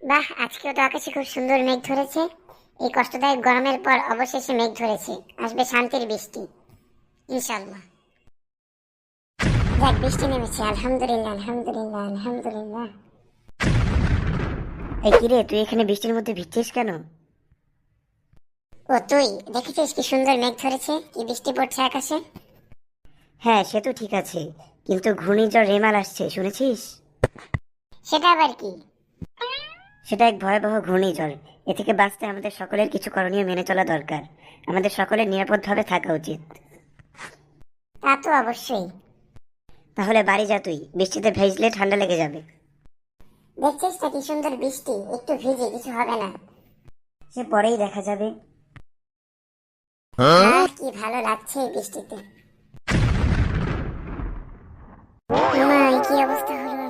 বাহ, আজকেও তো আকাশে খুব সুন্দর মেঘ ধরেছে। এই কষ্টদায়ক গরমের পর অবশেষে মেঘ ধরেছে, আসবে শান্তির বৃষ্টি ইনশাল্লাহ। যাক, বৃষ্টি নেমেছে, আলহামদুলিল্লাহ আলহামদুলিল্লাহ আলহামদুলিল্লাহ। এই কিরে, তুই এখানে বৃষ্টির মধ্যে ভিজছিস কেন? ও তুই দেখেছিস কি সুন্দর মেঘ ধরেছে, কি বৃষ্টি পড়ছে আকাশে। হ্যাঁ, সে তো ঠিক আছে, কিন্তু ঘূর্ণিঝড় রেমাল আসছে, শুনেছিস? সেটা আবার কি? সেটা এক ভয়াবহ ঘূর্ণিঝড়। এ থেকে বাঁচতে আমাদের সকলের কিছু করণীয় মেনে চলা দরকার। আমাদের সকলের নিরাপদভাবে থাকা উচিত। তা তো অবশ্যই। তাহলে বাড়ি যা, তুই বৃষ্টিতে ভিজলে ঠান্ডা লেগে যাবে। দেখছিস না কি সুন্দর বৃষ্টি, একটু ভিজে কিছু হবে না। সে পরেই দেখা যাবে। আহ, কি ভালো লাগছে এই বৃষ্টিতে। মা, কি অবস্থা হলো